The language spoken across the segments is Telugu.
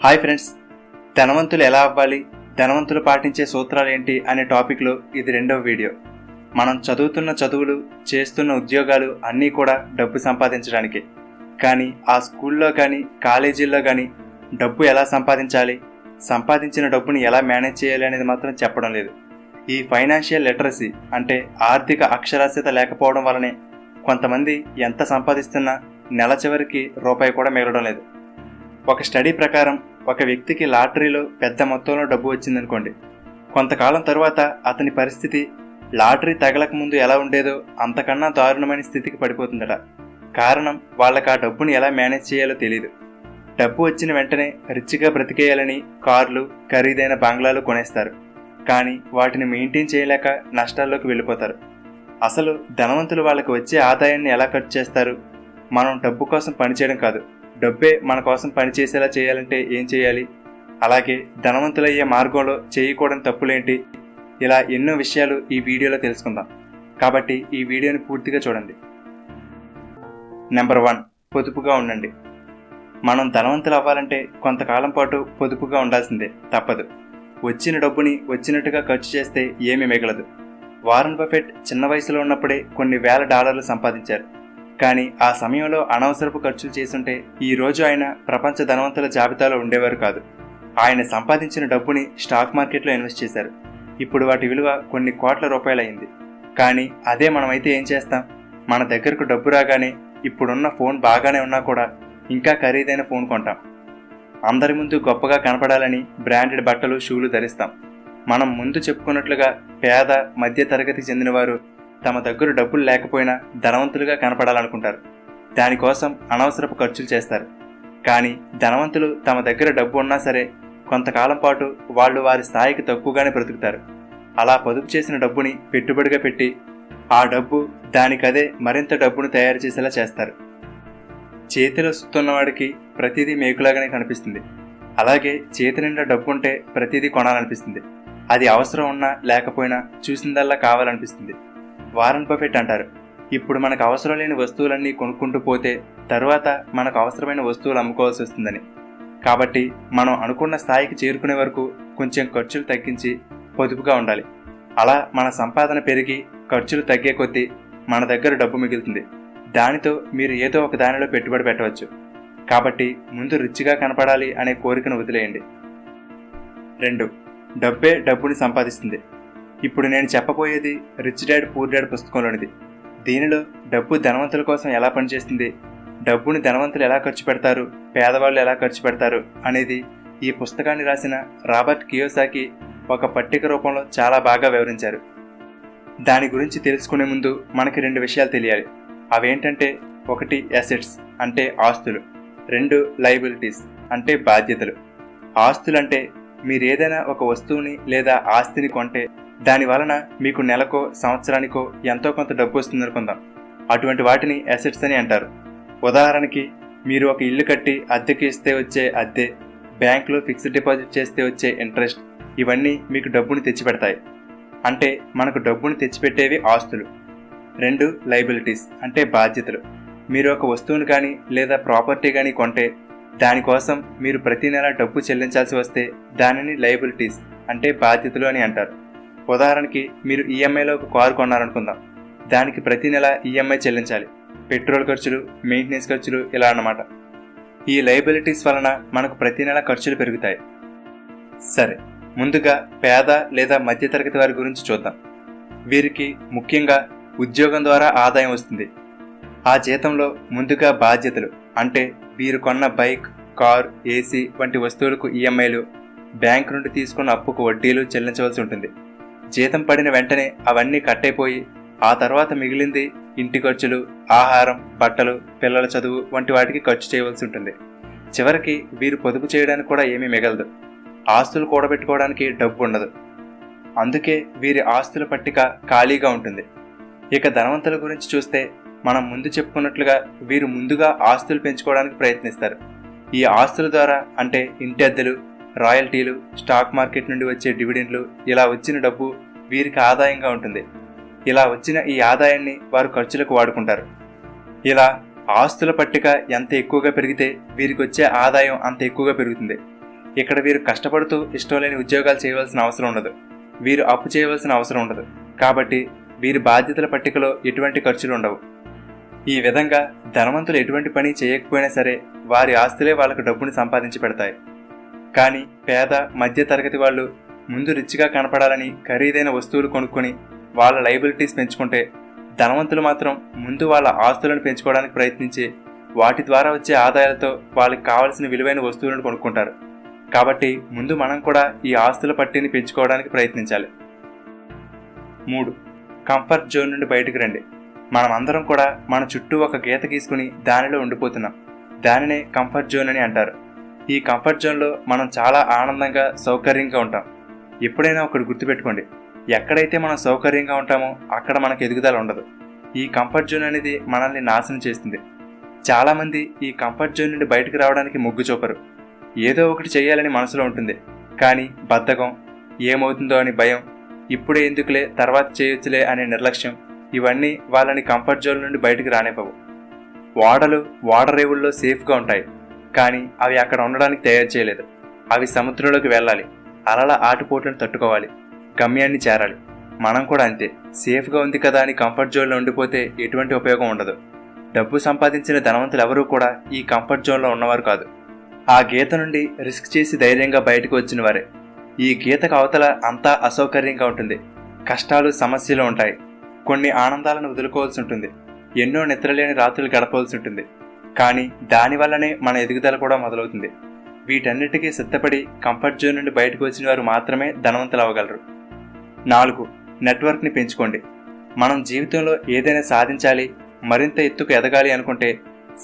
హాయ్ ఫ్రెండ్స్, ధనవంతులు ఎలా అవ్వాలి, ధనవంతులు పాటించే సూత్రాలు ఏంటి అనే టాపిక్లో ఇది రెండవ వీడియో. మనం చదువుతున్న చదువులు, చేస్తున్న ఉద్యోగాలు అన్నీ కూడా డబ్బు సంపాదించడానికి. కానీ ఆ స్కూల్లో కానీ కాలేజీల్లో కానీ డబ్బు ఎలా సంపాదించాలి, సంపాదించిన డబ్బుని ఎలా మేనేజ్ చేయాలి అనేది మాత్రం చెప్పడం లేదు. ఈ ఫైనాన్షియల్ లిటరసీ అంటే ఆర్థిక అక్షరాస్యత లేకపోవడం వల్లనే కొంతమంది ఎంత సంపాదిస్తున్నా నెల చివరికి రూపాయి కూడా మిగలడం లేదు. ఒక స్టడీ ప్రకారం ఒక వ్యక్తికి లాటరీలో పెద్ద మొత్తంలో డబ్బు వచ్చిందనుకోండి, కొంతకాలం తరువాత అతని పరిస్థితి లాటరీ తగలక ముందు ఎలా ఉండేదో అంతకన్నా దారుణమైన స్థితికి పడిపోతుందట. కారణం, వాళ్ళకి ఆ డబ్బుని ఎలా మేనేజ్ చేయాలో తెలియదు. డబ్బు వచ్చిన వెంటనే రిచ్గా బ్రతికేయాలని కార్లు, ఖరీదైన బంగ్లాలు కొనేస్తారు. కానీ వాటిని మెయింటైన్ చేయలేక నష్టాల్లోకి వెళ్ళిపోతారు. అసలు ధనవంతులు వాళ్ళకి వచ్చే ఆదాయాన్ని ఎలా ఖర్చు చేస్తారు? మనం డబ్బు కోసం పనిచేయడం కాదు, డబ్బే మన కోసం పనిచేసేలా చేయాలంటే ఏం చేయాలి, అలాగే ధనవంతులయ్యే మార్గంలో చేయకూడని తప్పులేంటి, ఇలా ఎన్నో విషయాలు ఈ వీడియోలో తెలుసుకుందాం. కాబట్టి ఈ వీడియోని పూర్తిగా చూడండి. నెంబర్ 1, పొదుపుగా ఉండండి. మనం ధనవంతులు అవ్వాలంటే కొంతకాలం పాటు పొదుపుగా ఉండాల్సిందే, తప్పదు. వచ్చిన డబ్బుని వచ్చినట్టుగా ఖర్చు చేస్తే ఏమీ మిగలదు. వారన్ బఫెట్ చిన్న వయసులో ఉన్నప్పుడే కొన్ని వేల డాలర్లు సంపాదించారు. కానీ ఆ సమయంలో అనవసరపు ఖర్చులు చేసుంటే ఈ రోజు ఆయన ప్రపంచ ధనవంతుల జాబితాలో ఉండేవారు కాదు. ఆయన సంపాదించిన డబ్బుని స్టాక్ మార్కెట్లో ఇన్వెస్ట్ చేశారు. ఇప్పుడు వాటి విలువ కొన్ని కోట్ల రూపాయలు అయింది. కానీ అదే మనమైతే ఏం చేస్తాం? మన దగ్గరకు డబ్బు రాగానే ఇప్పుడున్న ఫోన్ బాగానే ఉన్నా కూడా ఇంకా ఖరీదైన ఫోన్ కొంటాం. అందరి ముందు గొప్పగా కనపడాలని బ్రాండెడ్ బట్టలు, షూలు ధరిస్తాం. మనం ముందు చెప్పుకున్నట్లుగా పేద మధ్య తరగతికి చెందినవారు తమ దగ్గర డబ్బులు లేకపోయినా ధనవంతులుగా కనపడాలనుకుంటారు. దానికోసం అనవసరపు ఖర్చులు చేస్తారు. కానీ ధనవంతులు తమ దగ్గర డబ్బు ఉన్నా సరే కొంతకాలం పాటు వాళ్ళు వారి స్థాయికి తక్కువగానే బ్రతుకుతారు. అలా పొదుపు చేసిన డబ్బుని పెట్టుబడిగా పెట్టి ఆ డబ్బు దానికదే మరింత డబ్బును తయారు చేసేలా చేస్తారు. చేతిలో సుత్తున్నవాడికి ప్రతిదీ మేకులాగానే కనిపిస్తుంది. అలాగే చేతి నిండా డబ్బు ఉంటే ప్రతిదీ కొనాలనిపిస్తుంది. అది అవసరం ఉన్నా లేకపోయినా చూసిందల్లా కావాలనిపిస్తుంది. వారన్ బఫెట్ అంటారు, ఇప్పుడు మనకు అవసరం లేని వస్తువులన్నీ కొనుక్కుంటూ పోతే తరువాత మనకు అవసరమైన వస్తువులు అమ్ముకోవాల్సి వస్తుందని. కాబట్టి మనం అనుకున్న స్థాయికి చేరుకునే వరకు కొంచెం ఖర్చులు తగ్గించి పొదుపుగా ఉండాలి. అలా మన సంపాదన పెరిగి ఖర్చులు తగ్గే కొద్దీ మన దగ్గర డబ్బు మిగులుతుంది. దానితో మీరు ఏదో ఒక దానిలో పెట్టుబడి పెట్టవచ్చు. కాబట్టి ముందు రిచ్గా కనపడాలి అనే కోరికను వదిలేయండి. 2, డబ్బే డబ్బుని సంపాదిస్తుంది. ఇప్పుడు నేను చెప్పబోయేది రిచ్ డాడ్ పూర్ డాడ్ పుస్తకంలోనిది. దీనిలో డబ్బు ధనవంతుల కోసం ఎలా పనిచేస్తుంది, డబ్బుని ధనవంతులు ఎలా ఖర్చు పెడతారు, పేదవాళ్ళు ఎలా ఖర్చు పెడతారు అనేది ఈ పుస్తకాన్ని రాసిన రాబర్ట్ కియోసాకి ఒక పట్టిక రూపంలో చాలా బాగా వివరించారు. దాని గురించి తెలుసుకునే ముందు మనకి 2 విషయాలు తెలియాలి. అవేంటంటే, 1 అసెట్స్ అంటే ఆస్తులు, 2 లయబిలిటీస్ అంటే బాధ్యతలు. ఆస్తులంటే మీరేదైనా ఒక వస్తువుని లేదా ఆస్తిని కొంటే దాని వలన మీకు నెలకో సంవత్సరానికో ఎంతో కొంత డబ్బు వస్తుంది అనుకుందాం. అటువంటి వాటిని అసెట్స్ అని అంటారు. ఉదాహరణకి, మీరు ఒక ఇల్లు కట్టి అద్దెకి ఇస్తే వచ్చే అద్దె, బ్యాంకులో ఫిక్స్డ్ డిపాజిట్ చేస్తే వచ్చే ఇంట్రెస్ట్, ఇవన్నీ మీకు డబ్బుని తెచ్చిపెడతాయి. అంటే మనకు డబ్బుని తెచ్చిపెట్టేవి ఆస్తులు. 2 లయబిలిటీస్ అంటే బాధ్యతలు. మీరు ఒక వస్తువును కానీ లేదా ప్రాపర్టీ కానీ కొంటే దానికోసం మీరు ప్రతి నెల డబ్బు చెల్లించాల్సి వస్తే దానిని లయబిలిటీస్ అంటే బాధ్యతలు అని అంటారు. ఉదాహరణకి, మీరు ఈఎంఐలో ఒక కారు కొన్నారనుకుందాం. దానికి ప్రతి నెల ఈఎంఐ చెల్లించాలి. పెట్రోల్ ఖర్చులు, మెయింటెనెన్స్ ఖర్చులు, ఇలా అన్నమాట. ఈ లయబిలిటీస్ వలన మనకు ప్రతి నెల ఖర్చులు పెరుగుతాయి. సరే, ముందుగా పేద లేదా మధ్యతరగతి వారి గురించి చూద్దాం. వీరికి ముఖ్యంగా ఉద్యోగం ద్వారా ఆదాయం వస్తుంది. ఆ జీతంలో ముందుగా బాధ్యతలు అంటే వీరు కొన్న బైక్, కార్, ఏసీ వంటి వస్తువులకు ఈఎంఐలు, బ్యాంకు నుండి తీసుకున్న అప్పుకు వడ్డీలు చెల్లించవలసి ఉంటుంది. జీతం పడిన వెంటనే అవన్నీ కట్టయిపోయి ఆ తర్వాత మిగిలింది ఇంటి ఖర్చులు, ఆహారం, బట్టలు, పిల్లల చదువు వంటి వాటికి ఖర్చు చేయవలసి ఉంటుంది. చివరికి వీరు పొదుపు చేయడానికి కూడా ఏమీ మిగలదు. ఆస్తులు కూడబెట్టుకోవడానికి డబ్బు ఉండదు. అందుకే వీరి ఆస్తుల పట్టిక ఖాళీగా ఉంటుంది. ఇక ధనవంతుల గురించి చూస్తే, మనం ముందు చెప్పుకున్నట్లుగా వీరు ముందుగా ఆస్తులు పెంచుకోవడానికి ప్రయత్నిస్తారు. ఈ ఆస్తుల ద్వారా అంటే ఇంటి అద్దెలు, రాయల్టీలు, స్టాక్ మార్కెట్ నుండి వచ్చే డివిడెండ్లు, ఇలా వచ్చిన డబ్బు వీరికి ఆదాయంగా ఉంటుంది. ఇలా వచ్చిన ఈ ఆదాయాన్ని వారు ఖర్చులకు వాడుకుంటారు. ఇలా ఆస్తుల పట్టిక ఎంత ఎక్కువగా పెరిగితే వీరికి వచ్చే ఆదాయం అంత ఎక్కువగా పెరుగుతుంది. ఇక్కడ వీరు కష్టపడుతూ ఇష్టం లేని ఉద్యోగాలు చేయవలసిన అవసరం ఉండదు, వీరు అప్పు చేయవలసిన అవసరం ఉండదు. కాబట్టి వీరి బాధ్యతల పట్టికలో ఎటువంటి ఖర్చులు ఉండవు. ఈ విధంగా ధనవంతులు ఎటువంటి పని చేయకపోయినా సరే వారి ఆస్తులే వాళ్ళకు డబ్బును సంపాదించి పెడతాయి. కానీ పేద మధ్య తరగతి వాళ్ళు ముందు రిచ్గా కనపడాలని ఖరీదైన వస్తువులు కొనుక్కొని వాళ్ళ లయబిలిటీస్ పెంచుకుంటే, ధనవంతులు మాత్రం ముందు వాళ్ళ ఆస్తులను పెంచుకోవడానికి ప్రయత్నించి వాటి ద్వారా వచ్చే ఆదాయాలతో వాళ్ళకి కావలసిన విలువైన వస్తువులను కొనుక్కుంటారు. కాబట్టి ముందు మనం కూడా ఈ ఆస్తుల పట్టిని పెంచుకోవడానికి ప్రయత్నించాలి. 3. కంఫర్ట్ జోన్ నుండి బయటకు రండి. మనం అందరం కూడా మన చుట్టూ ఒక గీత గీసుకుని దానిలో ఉండిపోతున్నాం. దానినే కంఫర్ట్ జోన్ అని అంటారు. ఈ కంఫర్ట్ జోన్లో మనం చాలా ఆనందంగా సౌకర్యంగా ఉంటాం. ఎప్పుడైనా ఒకటి గుర్తుపెట్టుకోండి, ఎక్కడైతే మనం సౌకర్యంగా ఉంటామో అక్కడ మనకు ఎదుగుదల ఉండదు. ఈ కంఫర్ట్ జోన్ అనేది మనల్ని నాశనం చేస్తుంది. చాలామంది ఈ కంఫర్ట్ జోన్ నుండి బయటకు రావడానికి మొగ్గు చూపరు. ఏదో ఒకటి చేయాలని మనసులో ఉంటుంది, కానీ బద్ధకం, ఏమవుతుందో అని భయం, ఇప్పుడే ఎందుకులే తర్వాత చేయొచ్చులే అనే నిర్లక్ష్యం, ఇవన్నీ వాళ్ళని కంఫర్ట్ జోన్ నుండి బయటకు రానివ్వవు. ఓడలు ఓడరేవుల్లో సేఫ్గా ఉంటాయి, కానీ అవి అక్కడ ఉండడానికి తయారు చేయలేదు. అవి సముద్రంలోకి వెళ్ళాలి, అలల ఆటుపోట్లను తట్టుకోవాలి, గమ్యాన్ని చేరాలి. మనం కూడా అంతే. సేఫ్గా ఉంది కదా అని కంఫర్ట్ జోన్లో ఉండిపోతే ఎటువంటి ఉపయోగం ఉండదు. డబ్బు సంపాదించిన ధనవంతులు ఎవరూ కూడా ఈ కంఫర్ట్ జోన్లో ఉన్నవారు కాదు. ఆ గీత నుండి రిస్క్ చేసి ధైర్యంగా బయటకు వచ్చిన వారే. ఈ గీతకు అవతల అంతా అసౌకర్యంగా ఉంటుంది. కష్టాలు, సమస్యలు ఉంటాయి. కొన్ని ఆనందాలను వదులుకోవాల్సి ఉంటుంది. ఎన్నో నిద్రలేని రాత్రులు గడపవలసి ఉంటుంది. కానీ దానివల్లనే మన ఎదుగుదల కూడా మొదలవుతుంది. వీటన్నిటికీ సిద్ధపడి కంఫర్ట్ జోన్ నుండి బయటకు వచ్చిన వారు మాత్రమే ధనవంతులు అవ్వగలరు. 4. నెట్వర్క్ని పెంచుకోండి. మనం జీవితంలో ఏదైనా సాధించాలి, మరింత ఎత్తుకు ఎదగాలి అనుకుంటే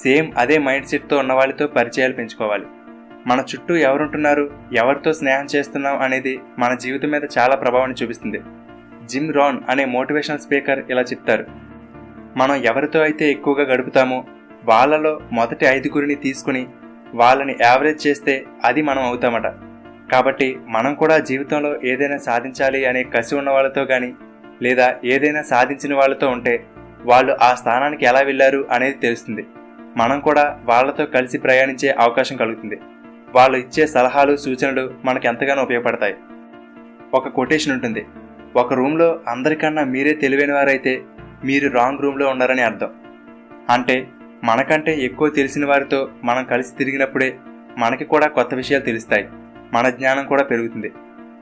సేమ్ అదే మైండ్ సెట్తో ఉన్న వాళ్ళతో పరిచయాలు పెంచుకోవాలి. మన చుట్టూ ఎవరుంటున్నారు, ఎవరితో స్నేహం చేస్తున్నాం అనేది మన జీవితం మీద చాలా ప్రభావాన్ని చూపిస్తుంది. జిమ్ రాన్ అనే మోటివేషనల్ స్పీకర్ ఇలా చెప్తారు: మనం ఎవరితో అయితే ఎక్కువగా గడుపుతామో వాళ్ళలో మొదటి 5 తీసుకుని వాళ్ళని యావరేజ్ చేస్తే అది మనం అవుతామట. కాబట్టి మనం కూడా జీవితంలో ఏదైనా సాధించాలి అనే కసి ఉన్న వాళ్ళతో కానీ, లేదా ఏదైనా సాధించిన వాళ్ళతో ఉంటే వాళ్ళు ఆ స్థానానికి ఎలా వెళ్ళారు అనేది తెలుస్తుంది. మనం కూడా వాళ్ళతో కలిసి ప్రయాణించే అవకాశం కలుగుతుంది. వాళ్ళు ఇచ్చే సలహాలు, సూచనలు మనకు ఎంతగానో ఉపయోగపడతాయి. ఒక కొటేషన్ ఉంటుంది: ఒక రూమ్లో అందరికన్నా మీరే తెలివైన వారైతే మీరు రాంగ్ రూమ్లో ఉన్నారని అర్థం. అంటే మనకంటే ఎక్కువ తెలిసిన వారితో మనం కలిసి తిరిగినప్పుడే మనకి కూడా కొత్త విషయాలు తెలుస్తాయి, మన జ్ఞానం కూడా పెరుగుతుంది.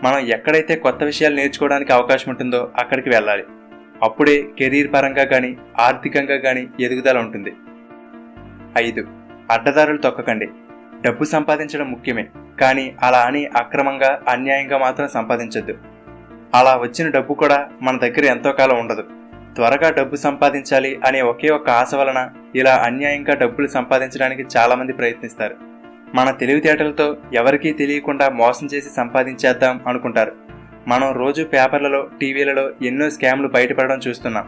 మనం ఎక్కడైతే కొత్త విషయాలు నేర్చుకోవడానికి అవకాశం ఉంటుందో అక్కడికి వెళ్ళాలి. అప్పుడే కెరీర్ పరంగా కానీ, ఆర్థికంగా కానీ ఎదుగుదల ఉంటుంది. 5. అడ్డదారులు తొక్కకండి. డబ్బు సంపాదించడం ముఖ్యమే, కానీ అలా అని అక్రమంగా, అన్యాయంగా మాత్రం సంపాదించొద్దు. అలా వచ్చిన డబ్బు కూడా మన దగ్గర ఎంతో కాలం ఉండదు. త్వరగా డబ్బు సంపాదించాలి అనే ఒకే ఒక్క ఆశ వలన ఇలా అన్యాయంగా డబ్బులు సంపాదించడానికి చాలామంది ప్రయత్నిస్తారు. మన తెలివితేటలతో ఎవరికీ తెలియకుండా మోసం చేసి సంపాదించేద్దాం అనుకుంటారు. మనం రోజు పేపర్లలో, టీవీలలో ఎన్నో స్కామ్లు బయటపడడం చూస్తున్నాం.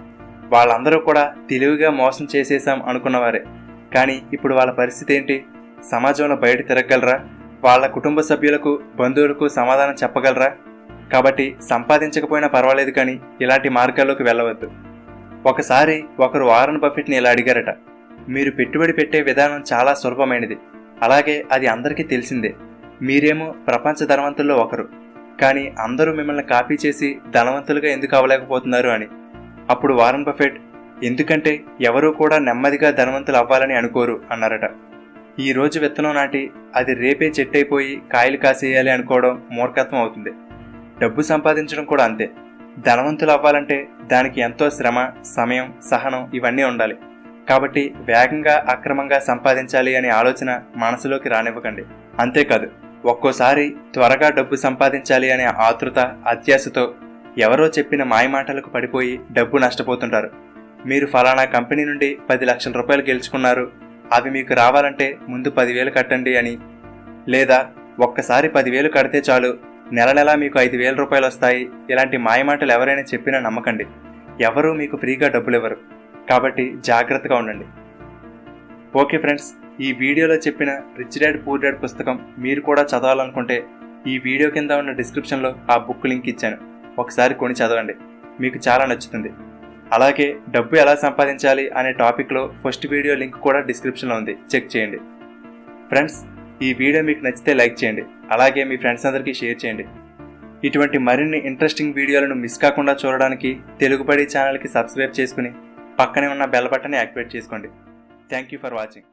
వాళ్ళందరూ కూడా తెలివిగా మోసం చేసేసాం అనుకున్నవారే. కానీ ఇప్పుడు వాళ్ళ పరిస్థితి ఏంటి? సమాజంలో బయట తిరగగలరా? వాళ్ళ కుటుంబ సభ్యులకు, బంధువులకు సమాధానం చెప్పగలరా? కాబట్టి సంపాదించకపోయినా పర్వాలేదు, కానీ ఇలాంటి మార్గాల్లోకి వెళ్ళవద్దు. ఒకసారి ఒకరు వారన్ బఫెట్ని ఇలా అడిగారట: మీరు పెట్టుబడి పెట్టే విధానం చాలా సులభమైనది, అలాగే అది అందరికీ తెలిసిందే. మీరేమో ప్రపంచ ధనవంతుల్లో ఒకరు, కానీ అందరూ మిమ్మల్ని కాపీ చేసి ధనవంతులుగా ఎందుకు అవ్వలేకపోతున్నారు అని. అప్పుడు వారన్ బఫెట్: ఎందుకంటే ఎవరూ కూడా నెమ్మదిగా ధనవంతులు అవ్వాలని అనుకోరు అన్నారట. ఈ రోజు విత్తనం నాటి అది రేపే చెట్టయిపోయి కాయలు కాసేయాలి అనుకోవడం మూర్ఖత్వం అవుతుంది. డబ్బు సంపాదించడం కూడా అంతే. ధనవంతులు అవ్వాలంటే దానికి ఎంతో శ్రమ, సమయం, సహనం ఇవన్నీ ఉండాలి. కాబట్టి వేగంగా, అక్రమంగా సంపాదించాలి అనే ఆలోచన మనసులోకి రానివ్వకండి. అంతేకాదు, ఒక్కోసారి త్వరగా డబ్బు సంపాదించాలి అనే ఆతృత, అత్యాశతో ఎవరో చెప్పిన మాయమాటలకు పడిపోయి డబ్బు నష్టపోతుంటారు. మీరు ఫలానా కంపెనీ నుండి 10 లక్షల రూపాయలు గెలుచుకున్నారు, అవి మీకు రావాలంటే ముందు 10,000 కట్టండి అని, లేదా ఒక్కసారి 10,000 కడితే చాలు, నెల నెలా మీకు 5,000 రూపాయలు వస్తాయి, ఇలాంటి మాయమాటలు ఎవరైనా చెప్పినా నమ్మకండి. ఎవరూ మీకు ఫ్రీగా డబ్బులు ఇవ్వరు. కాబట్టి జాగ్రత్తగా ఉండండి. ఓకే ఫ్రెండ్స్, ఈ వీడియోలో చెప్పిన రిచ్ డాడ్ పూర్ డాడ్ పుస్తకం మీరు కూడా చదవాలనుకుంటే ఈ వీడియో కింద ఉన్న డిస్క్రిప్షన్లో ఆ బుక్ లింక్ ఇచ్చాను. ఒకసారి కొని చదవండి, మీకు చాలా నచ్చుతుంది. అలాగే డబ్బు ఎలా సంపాదించాలి అనే టాపిక్లో ఫస్ట్ వీడియో లింక్ కూడా డిస్క్రిప్షన్లో ఉంది, చెక్ చేయండి. ఫ్రెండ్స్, ఈ వీడియో మీకు నచ్చితే లైక్ చేయండి, అలాగే మీ ఫ్రెండ్స్ అందరికీ షేర్ చేయండి. ఇటువంటి మరిన్ని ఇంట్రెస్టింగ్ వీడియోలను మిస్ కాకుండా చూడడానికి తెలుగుబడి ఛానల్కి సబ్స్క్రైబ్ చేసుకుని పక్కనే ఉన్న బెల్ బటన్ని యాక్టివేట్ చేసుకోండి. Thank you for watching.